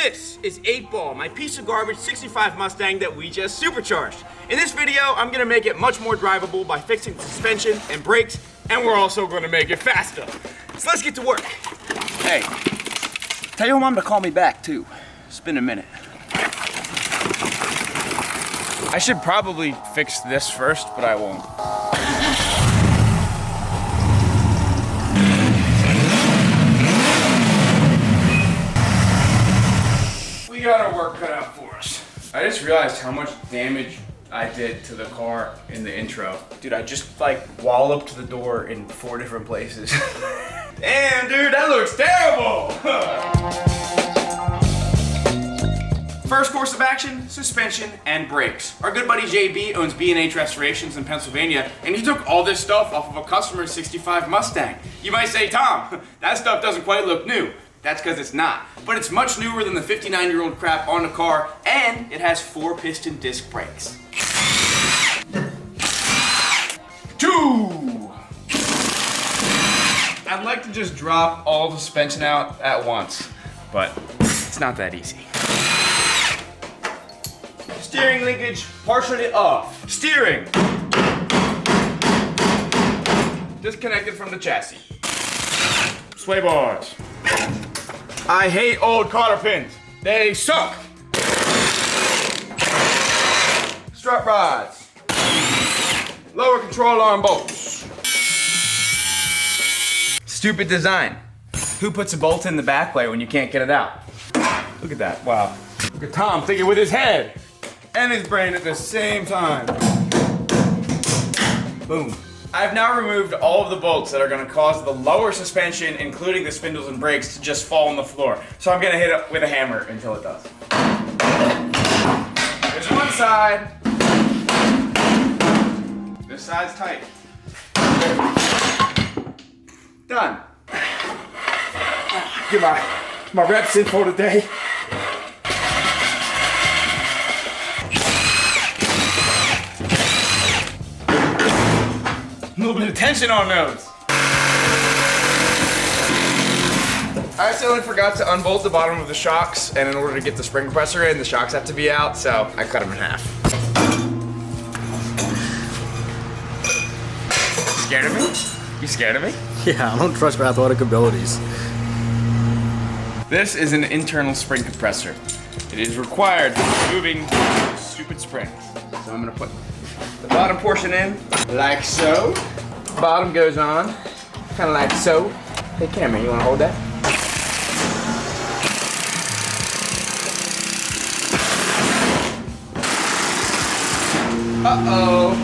This is 8-Ball, my piece of garbage 65 Mustang that we just supercharged. In this video, I'm gonna make it much more drivable by fixing the suspension and brakes, and we're also gonna make it faster. So let's get to work. Hey, tell your mom to call me back too. It's been a minute. I should probably fix this first, but I won't. We got our work cut out for us. I just realized how much damage I did to the car in the intro. Dude, I just like walloped the door in 4 different places. Damn, dude, that looks terrible! First course of action, suspension and brakes. Our good buddy JB owns B&H Restorations in Pennsylvania, and he took all this stuff off of a customer's 65 Mustang. You might say, Tom, that stuff doesn't quite look new. That's because it's not. But it's much newer than the 59-year-old crap on the car, and it has 4-piston disc brakes. 2! I'd like to just drop all the suspension out at once, but it's not that easy. Steering linkage partially off. Steering. Disconnected from the chassis. Sway bars. I hate old cotter pins. They suck. Strut rods. Lower control arm bolts. Stupid design. Who puts a bolt in the back plate when you can't get it out? Look at that, wow. Look at Tom thinking with his head and his brain at the same time. Boom. I've now removed all of the bolts that are gonna cause the lower suspension, including the spindles and brakes, to just fall on the floor. So I'm gonna hit it with a hammer until it does. There's one side. This side's tight. Done. Get my reps in for today. A little bit of tension on those. I accidentally forgot to unbolt the bottom of the shocks, and in order to get the spring compressor in, the shocks have to be out, so I cut them in half. Scared of me? You scared of me? Yeah, I don't trust your athletic abilities. This is an internal spring compressor. It is required for removing stupid springs. So I'm gonna put the bottom portion in, like so. Bottom goes on, kind of like so. Hey camera, you wanna hold that? Uh-oh.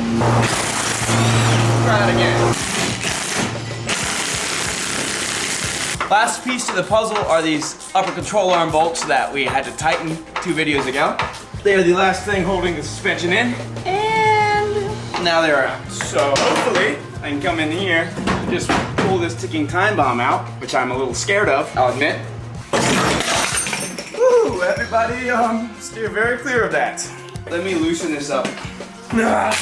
Try it again. Last piece to the puzzle are these upper control arm bolts that we had to tighten 2 videos ago. They are the last thing holding the suspension in, and now they're out. So hopefully I can come in here and just pull this ticking time bomb out, which I'm a little scared of, I'll admit. Woo, everybody steer very clear of that. Let me loosen this up. Good.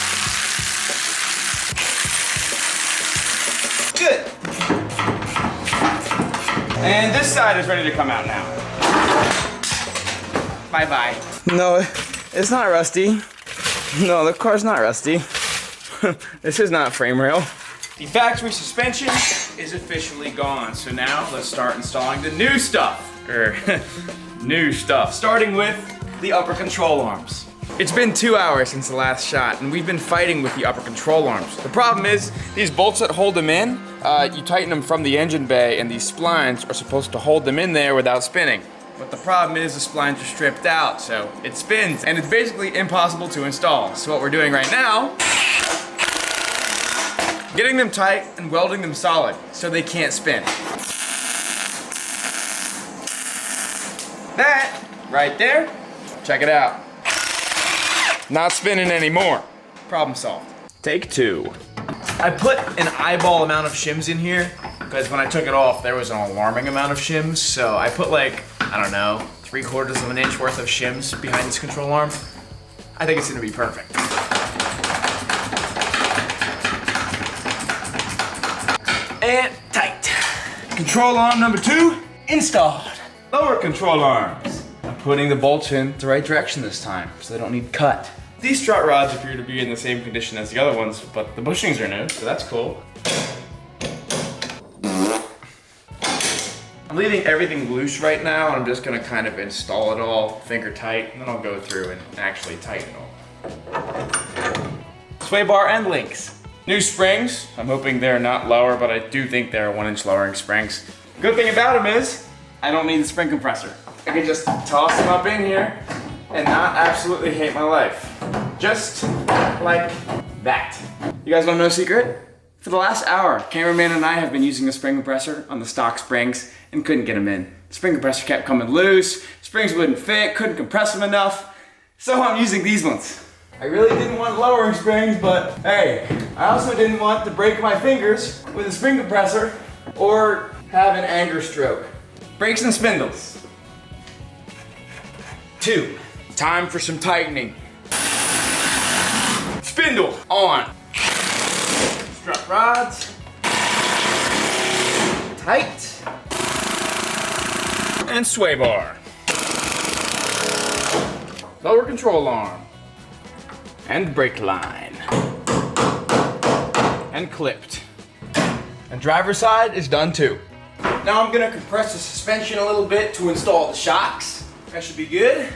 And this side is ready to come out now. Bye-bye. No, it's not rusty. No, the car's not rusty. This is not frame rail. The factory suspension is officially gone. So now let's start installing the new stuff. New stuff. Starting with the upper control arms. It's been 2 hours since the last shot, and we've been fighting with the upper control arms. The problem is, these bolts that hold them in, you tighten them from the engine bay, and these splines are supposed to hold them in there without spinning. But the problem is the splines are stripped out, so it spins, and it's basically impossible to install. So what we're doing right now, getting them tight and welding them solid so they can't spin. That, right there, check it out. Not spinning anymore. Problem solved. Take 2. I put an eyeball amount of shims in here because when I took it off, there was an alarming amount of shims. So I put like, I don't know, 3/4 of an inch worth of shims behind this control arm. I think it's gonna be perfect. And tight. Control arm number 2 installed. Lower control arms. putting the bolts in the right direction this time, so they don't need cut. These strut rods appear to be in the same condition as the other ones, but the bushings are new, so that's cool. I'm leaving everything loose right now, and I'm just gonna kind of install it all finger tight, and then I'll go through and actually tighten it all. Sway bar and links. New springs. I'm hoping they're not lower, but I do think they're 1-inch lowering springs. Good thing about them is, I don't need the spring compressor. I can just toss them up in here and not absolutely hate my life. Just like that. You guys wanna know a secret? For the last hour, cameraman and I have been using the spring compressor on the stock springs and couldn't get them in. The spring compressor kept coming loose, springs wouldn't fit, couldn't compress them enough, so I'm using these ones. I really didn't want lowering springs, but hey, I also didn't want to break my fingers with a spring compressor or have an anger stroke. Brakes and spindles. 2. Time for some tightening. Spindle on. Strut rods. Tight. And sway bar. Lower control arm. And brake line. And clipped. And driver's side is done too. Now I'm gonna compress the suspension a little bit to install the shocks. That should be good.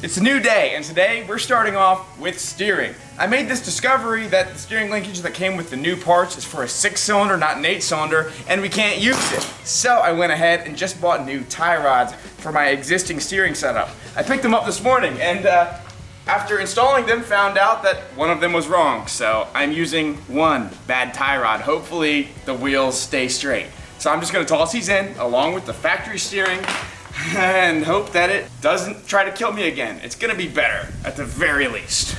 It's a new day, and today we're starting off with steering. I made this discovery that the steering linkage that came with the new parts is for a 6-cylinder, not an 8-cylinder, and we can't use it. So I went ahead and just bought new tie rods for my existing steering setup. I picked them up this morning, and after installing them, found out that one of them was wrong. So I'm using one bad tie rod. Hopefully the wheels stay straight. So I'm just gonna toss these in along with the factory steering and hope that it doesn't try to kill me again. It's gonna be better, at the very least.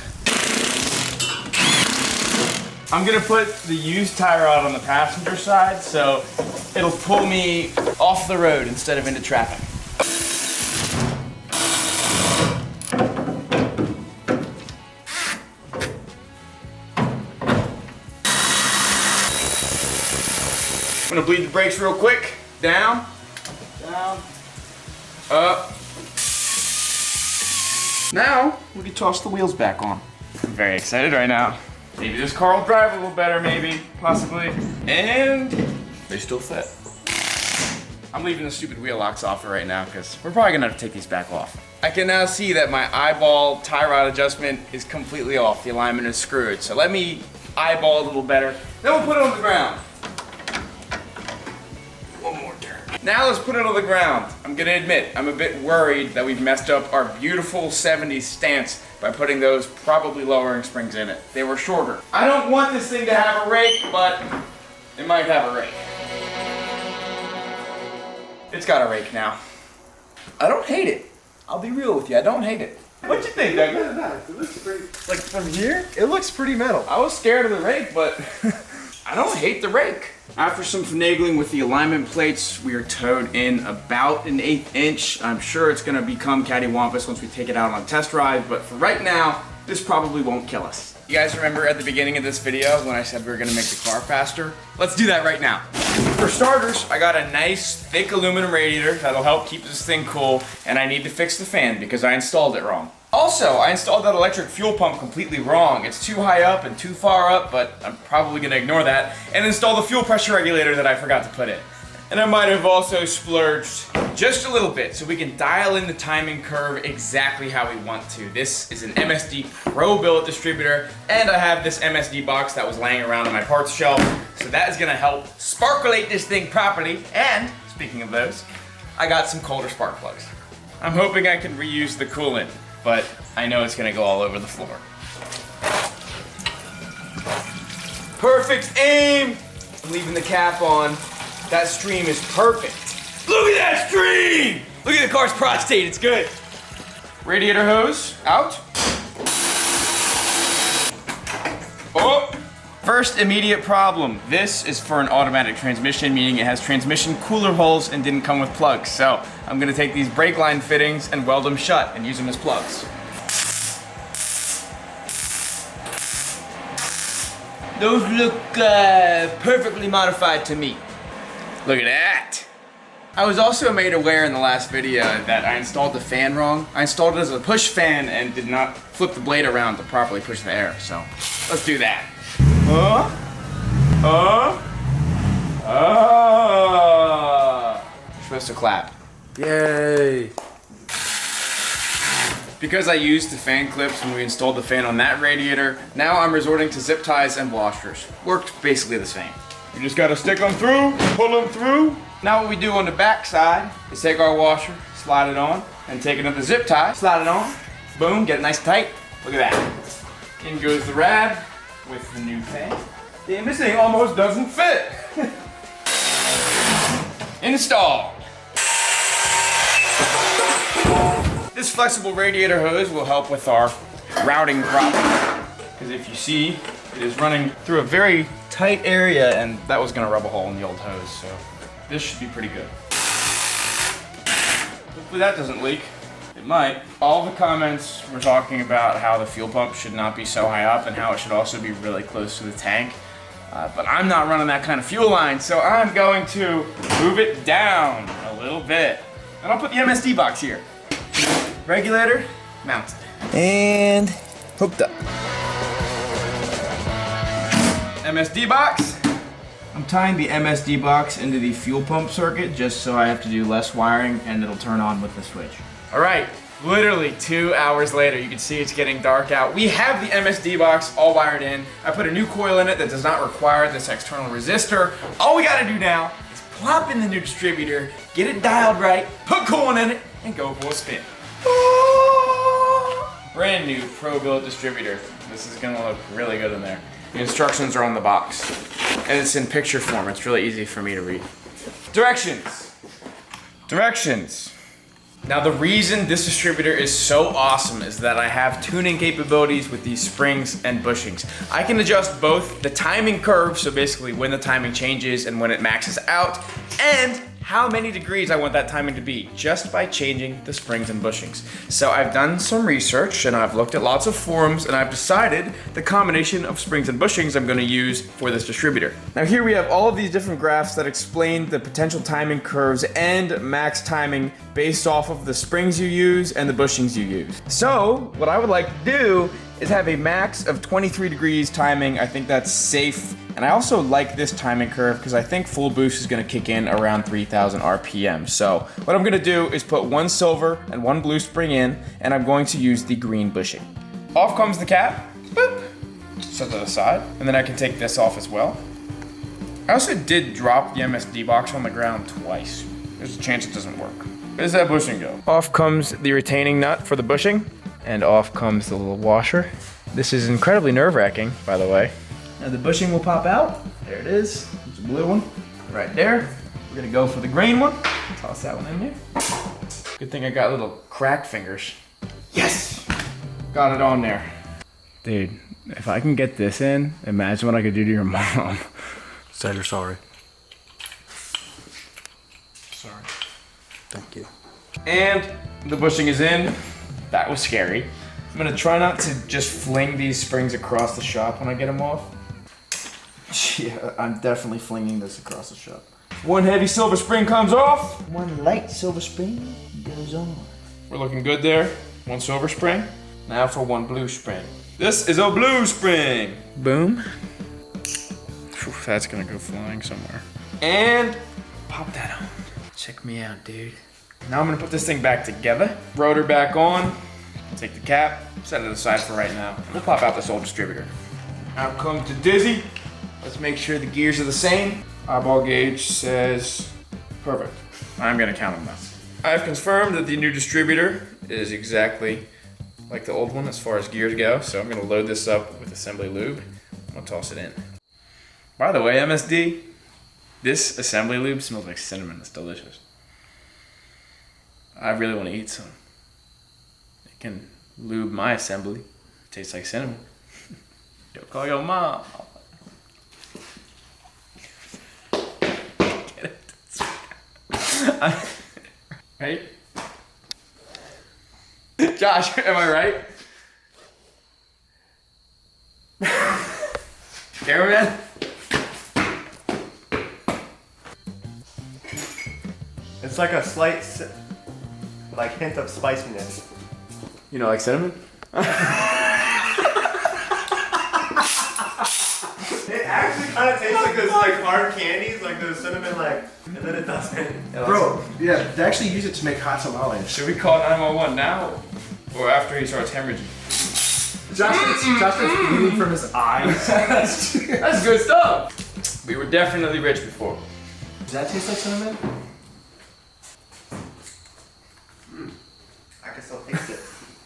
I'm gonna put the used tie rod on the passenger side so it'll pull me off the road instead of into traffic. I'm gonna bleed the brakes real quick. Down, down, up. Now, we can toss the wheels back on. I'm very excited right now. Maybe this car will drive a little better, maybe, possibly. And they still fit. I'm leaving the stupid wheel locks off right now because we're probably gonna have to take these back off. I can now see that my eyeball tie rod adjustment is completely off. The alignment is screwed. So let me eyeball a little better. Then we'll put it on the ground. One more turn. Now let's put it on the ground. I'm gonna admit, I'm a bit worried that we've messed up our beautiful 70s stance by putting those probably lowering springs in it. They were shorter. I don't want this thing to have a rake, but it might have a rake. It's got a rake now. I don't hate it. I'll be real with you, I don't hate it. What'd you think, Douglas? It looks pretty, like from here, it looks pretty metal. I was scared of the rake, but I don't hate the rake. After some finagling with the alignment plates, we are towed in about an 1/8 inch. I'm sure it's gonna become cattywampus once we take it out on a test ride, but for right now, this probably won't kill us. You guys remember at the beginning of this video when I said we were gonna make the car faster? Let's do that right now. For starters, I got a nice thick aluminum radiator that'll help keep this thing cool, and I need to fix the fan because I installed it wrong. Also, I installed that electric fuel pump completely wrong. It's too high up and too far up, but I'm probably gonna ignore that and install the fuel pressure regulator that I forgot to put in. And I might have also splurged just a little bit so we can dial in the timing curve exactly how we want to. This is an MSD Pro billet distributor, and I have this MSD box that was laying around on my parts shelf, so that is gonna help sparklate this thing properly. And, speaking of those, I got some colder spark plugs. I'm hoping I can reuse the coolant, but I know it's gonna go all over the floor. Perfect aim! I'm leaving the cap on. That stream is perfect. Look at that stream! Look at the car's prostate, it's good. Radiator hose, out. Oh! First immediate problem. This is for an automatic transmission, meaning it has transmission cooler holes and didn't come with plugs. So I'm gonna take these brake line fittings and weld them shut and use them as plugs. Those look perfectly modified to me. Look at that. I was also made aware in the last video that I installed the fan wrong. I installed it as a push fan and did not flip the blade around to properly push the air, so let's do that. You're supposed to clap. Yay. Because I used the fan clips when we installed the fan on that radiator, now I'm resorting to zip ties and washers. Worked basically the same. You just gotta stick them through, pull them through. Now what we do on the back side is take our washer, slide it on, and take another zip tie, slide it on, boom, get it nice and tight. Look at that. In goes the rad with the new fan. Damn, this thing almost doesn't fit. Installed. This flexible radiator hose will help with our routing problem. Because if you see, it is running through a very tight area, and that was gonna rub a hole in the old hose, so this should be pretty good. Hopefully that doesn't leak. It might. All the comments were talking about how the fuel pump should not be so high up and how it should also be really close to the tank. But I'm not running that kind of fuel line, so I'm going to move it down a little bit. And I'll put the MSD box here. Regulator mounted. And hooked up. MSD box. I'm tying the MSD box into the fuel pump circuit just so I have to do less wiring and it'll turn on with the switch. All right, literally 2 hours later, you can see it's getting dark out. We have the MSD box all wired in. I put a new coil in it that does not require this external resistor. All we gotta do now is plop in the new distributor, get it dialed right, put coolant in it, and go for a spin. Brand new pro-built distributor. This is gonna look really good in there. The instructions are on the box. And it's in picture form. It's really easy for me to read. Directions. Directions. Now the reason this distributor is so awesome is that I have tuning capabilities with these springs and bushings. I can adjust both the timing curve, so basically when the timing changes and when it maxes out, and how many degrees I want that timing to be, just by changing the springs and bushings. So I've done some research and I've looked at lots of forums and I've decided the combination of springs and bushings I'm gonna use for this distributor. Now here we have all of these different graphs that explain the potential timing curves and max timing based off of the springs you use and the bushings you use. So what I would like to do is have a max of 23 degrees timing. I think that's safe. And I also like this timing curve because I think full boost is gonna kick in around 3,000 RPM. So what I'm gonna do is put one silver and one blue spring in, and I'm going to use the green bushing. Off comes the cap, boop, set that aside. And then I can take this off as well. I also did drop the MSD box on the ground twice. There's a chance it doesn't work. Where does that bushing go? Off comes the retaining nut for the bushing, and off comes the little washer. This is incredibly nerve-wracking, by the way. Now the bushing will pop out. There it is. There's a blue one right there. We're gonna go for the green one. Toss that one in there. Good thing I got little cracked fingers. Yes! Got it on there. Dude, if I can get this in, imagine what I could do to your mom. Say you're sorry. Sorry. Thank you. And the bushing is in. That was scary. I'm gonna try not to just fling these springs across the shop when I get them off. Yeah, I'm definitely flinging this across the shop. One heavy silver spring comes off. One light silver spring goes on. We're looking good there. One silver spring. Now for one blue spring. This is a blue spring. Boom. Whew, that's gonna go flying somewhere. And pop that on. Check me out, dude. Now I'm gonna put this thing back together. Rotor back on. Take the cap, set it aside for right now. We'll pop out this old distributor. Out comes the Dizzy. Let's make sure the gears are the same. Eyeball gauge says perfect. I'm gonna count them now. I've confirmed that the new distributor is exactly like the old one as far as gears go, so I'm gonna load this up with assembly lube. I'm gonna toss it in. By the way, MSD, this assembly lube smells like cinnamon. It's delicious. I really want to eat some. It can lube my assembly. It tastes like cinnamon. Yo, call your mom. Get it? Right? Josh, am I right? cameraman. It's like a slight, like hint of spiciness. You know, like cinnamon? It actually kind of tastes like those like hard candies, like those cinnamon like, and then it doesn't. Bro, yeah, they actually use it to make hot tamales. Should we call 911 now? Or after he starts hemorrhaging? Justin's bleeding from his eyes. That's good stuff. We were definitely rich before. Does that taste like cinnamon? I can still taste it.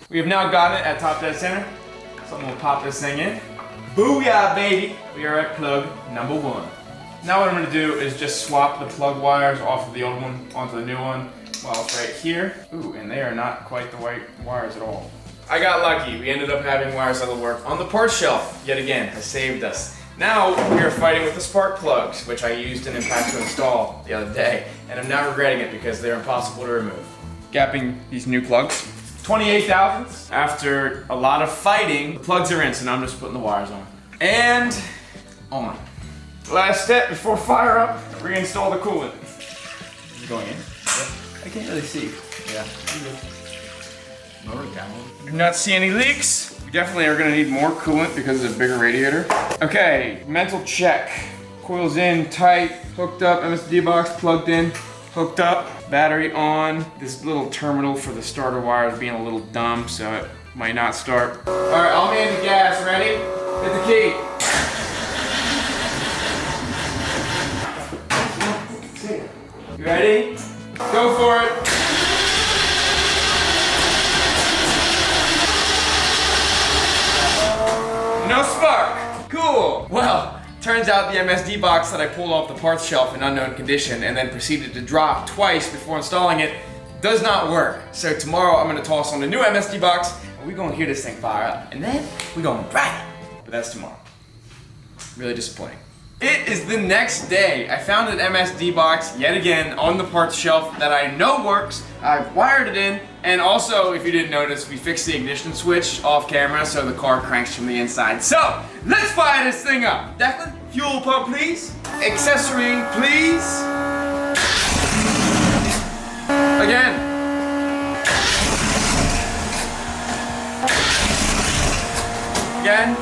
We have now got it at top dead center. Someone will pop this thing in. Booyah, baby! We are at plug number 1. Now what I'm gonna do is just swap the plug wires off of the old one onto the new one while it's right here. Ooh, and they are not quite the right wires at all. I got lucky. We ended up having wires that'll work on the parts shelf. Yet again, has saved us. Now we are fighting with the spark plugs, which I used an impact to install the other day, and I'm now regretting it because they're impossible to remove. Gapping these new plugs. 28 thousandths. After a lot of fighting, the plugs are in, so now I'm just putting the wires on. And on. Last step before fire up, reinstall the coolant. Is it going in? I can't really see. Yeah. Do not see any leaks. We definitely are gonna need more coolant because it's a bigger radiator. Okay, mental check. Coils in, tight, hooked up, MSD box plugged in, hooked up, battery on. This little terminal for the starter wire is being a little dumb, so it might not start. All right, I'll man the gas, ready? Hit the key. You ready? Go for it. No spark. Cool. Well, turns out the MSD box that I pulled off the parts shelf in unknown condition and then proceeded to drop twice before installing it does not work. So tomorrow I'm gonna toss on the new MSD box and we're gonna hear this thing fire up. And then we're gonna ride it. But that's tomorrow. Really disappointing. It is the next day. I found an MSD box yet again on the parts shelf that I know works. I've wired it in, and also, if you didn't notice, we fixed the ignition switch off camera so the car cranks from the inside. So, let's fire this thing up. Declan, fuel pump please. Accessory please. Again. Again.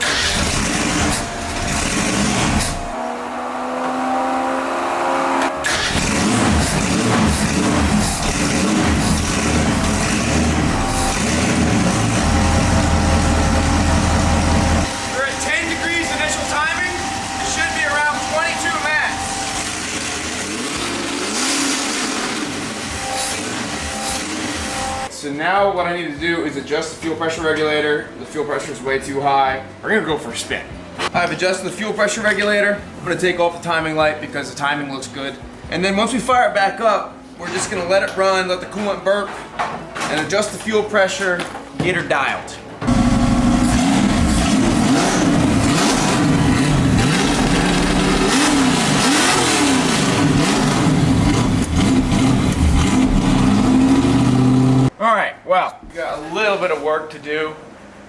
So now what I need to do is adjust the fuel pressure regulator. The fuel pressure is way too high. We're gonna go for a spin. I've adjusted the fuel pressure regulator. I'm gonna take off the timing light because the timing looks good. And then once we fire it back up, we're just gonna let it run, let the coolant burp, and adjust the fuel pressure, get her dialed. Alright, well, we got a little bit of work to do.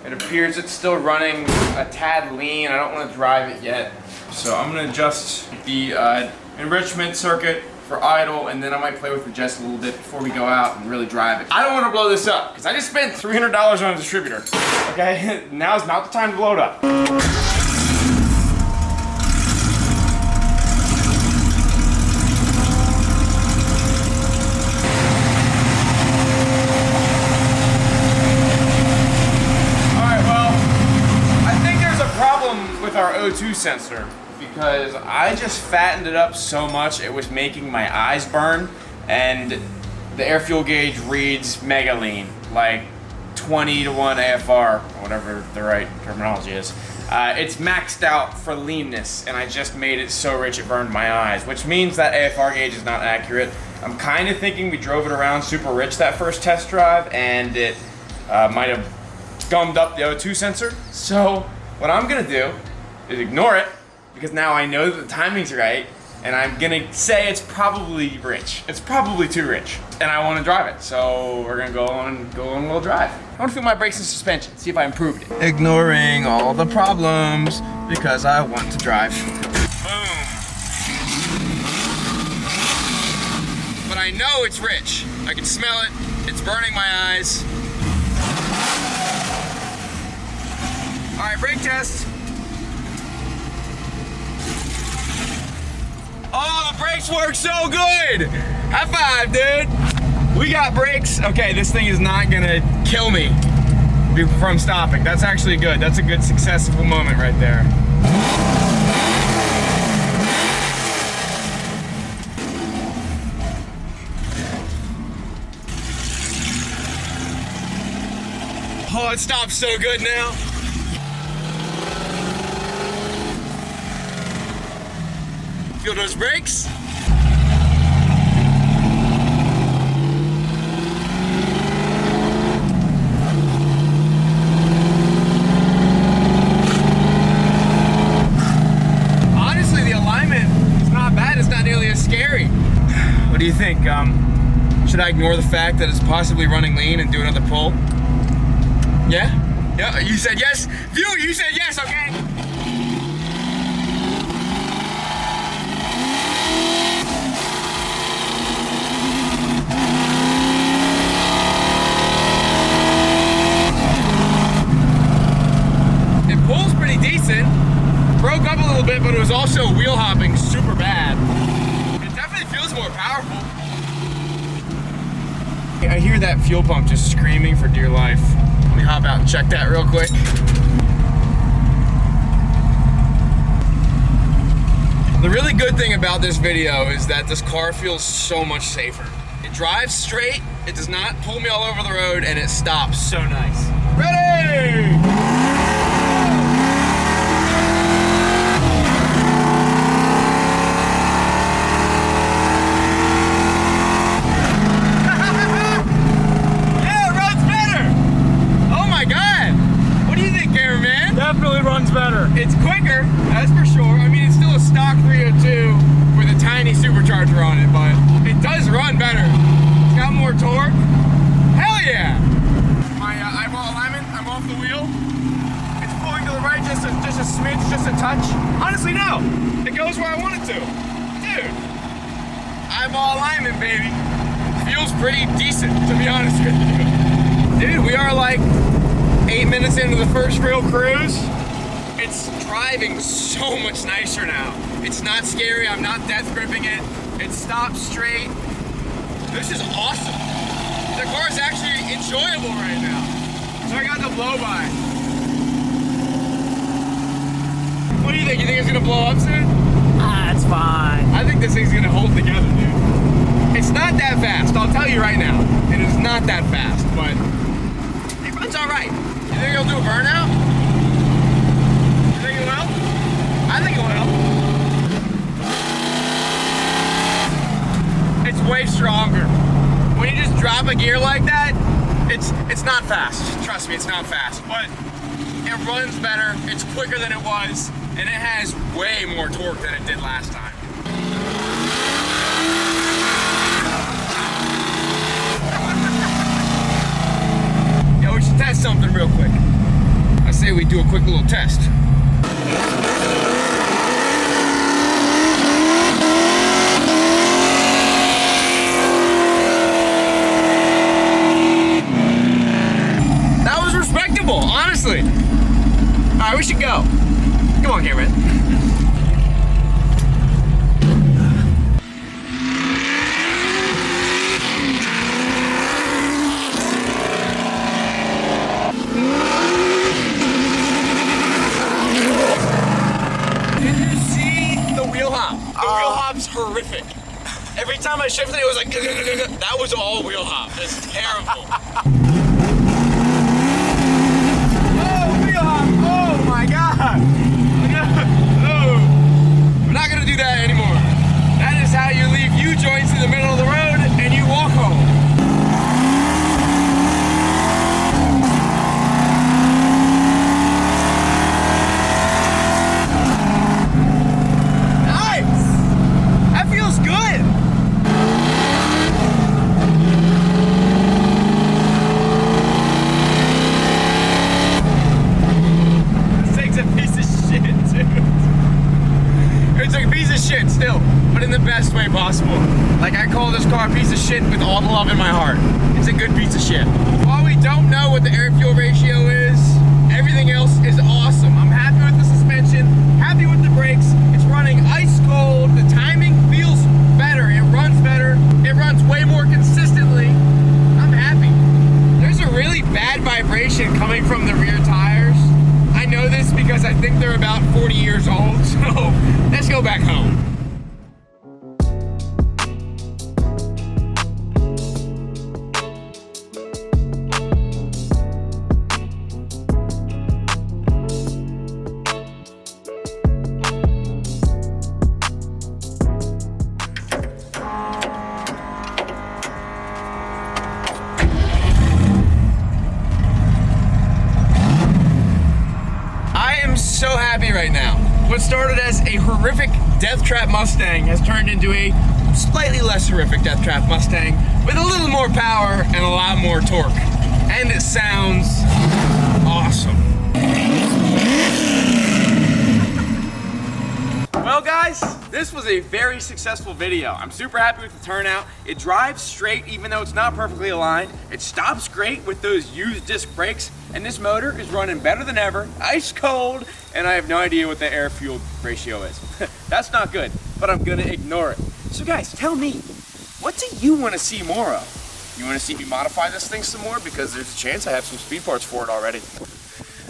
It appears it's still running a tad lean. I don't want to drive it yet. So I'm going to adjust the enrichment circuit for idle, and then I might play with the jets a little bit before we go out and really drive it. I don't want to blow this up, because I just spent $300 on a distributor. Okay, now's not the time to blow it up. With our O2 sensor, because I just fattened it up so much it was making my eyes burn, and the air fuel gauge reads mega lean, like 20 to 1 AFR, or whatever the right terminology is. It's maxed out for leanness, and I just made it so rich it burned my eyes, which means that AFR gauge is not accurate. I'm kind of thinking we drove it around super rich that first test drive, and it might have gummed up the O2 sensor. So what I'm gonna do is ignore it, because now I know that the timing's right, and I'm gonna say it's probably rich. It's probably too rich, and I want to drive it. So we're gonna go on a little drive. I want to feel my brakes and suspension, see if I improved it. Ignoring all the problems because I want to drive. Boom. But I know it's rich. I can smell it. It's burning my eyes. All right, brake test. Oh, the brakes work so good! High five, dude! We got brakes. Okay, this thing is not gonna kill me from stopping. That's actually good. That's a good successful moment right there. Oh, it stops so good now. Feel those brakes? Honestly, the alignment is not bad. It's not nearly as scary. What do you think? Should I ignore the fact that it's possibly running lean and do another pull? Yeah? Yeah, you said yes? Viewer, you said yes, okay? Pulls pretty decent. Broke up a little bit, but it was also wheel hopping super bad. It definitely feels more powerful. I hear that fuel pump just screaming for dear life. Let me hop out and check that real quick. The really good thing about this video is that this car feels so much safer. It drives straight, it does not pull me all over the road, and it stops so nice. Ready! Definitely runs better. It's quicker, that's for sure. I mean, it's still a stock 302 with a tiny supercharger on it, but it does run better. It's got more torque. Hell yeah! My eyeball alignment, I'm off the wheel. It's pulling to the right just a smidge, just a touch. Honestly, no. It goes where I want it to. Dude, eyeball alignment, baby. Feels pretty decent, to be honest with you. Dude, we are like 8 minutes into the first real cruise. It's driving so much nicer now. It's not scary, I'm not death gripping it. It stops straight. This is awesome. The car is actually enjoyable right now. So I got the blow by. What do you think? You think it's gonna blow up soon? Ah, it's fine. I think this thing's gonna hold together, dude. It's not that fast, I'll tell you right now. It is not that fast, but it runs all right. You think it'll do a burnout? You think it will? I think it will. It's way stronger. When you just drop a gear like that, it's not fast. Trust me, it's not fast. But it runs better, it's quicker than it was, and it has way more torque than it did last time. Yeah, we should test something real quick. I say we do a quick little test. That was respectable, honestly. All right, we should go. Come on, Cameron. Did you see the wheel hop? The wheel hop's horrific. Every time I shifted, it was like, that was all wheel hop. It's terrible. Oh my God! Oh. We're not gonna do that anymore. That is how you leave U-joints in the middle of the road and you walk home. Nice! possible. Like, I call this car a piece of shit with all the love in my heart. It's a good piece of shit. While we don't know what the air-fuel ratio is, everything else is awesome. I'm happy with the suspension, happy with the brakes. It's running ice cold. The timing feels better. It runs better. It runs way more consistently. I'm happy. There's a really bad vibration coming from the rear tires. I know this because I think they're about 40 years old, so let's go back home. So happy right now. What started as a horrific death trap Mustang has turned into a slightly less horrific death trap Mustang with a little more power and a lot more torque. And it sounds awesome. Well guys, this was a very successful video. I'm super happy with the turnout. It drives straight even though it's not perfectly aligned. It stops great with those used disc brakes. And this motor is running better than ever, ice cold, and I have no idea what the air-fuel ratio is. That's not good, but I'm gonna ignore it. So guys, tell me, what do you wanna see more of? You wanna see me modify this thing some more? Because there's a chance I have some speed parts for it already.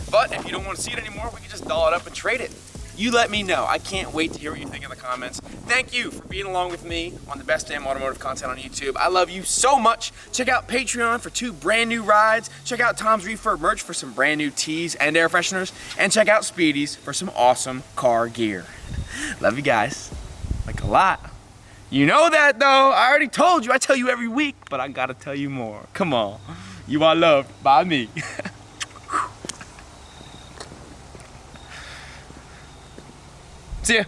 But if you don't wanna see it anymore, we can just doll it up and trade it. You let me know. I can't wait to hear what you think in the comments. Thank you for being along with me on the best damn automotive content on YouTube. I love you so much. Check out Patreon for 2 brand new rides. Check out Tom's Refurb merch for some brand new tees and air fresheners. And check out Speedy's for some awesome car gear. Love you guys. Like a lot. You know that though. I already told you. I tell you every week, but I gotta tell you more. Come on. You are loved by me. See ya.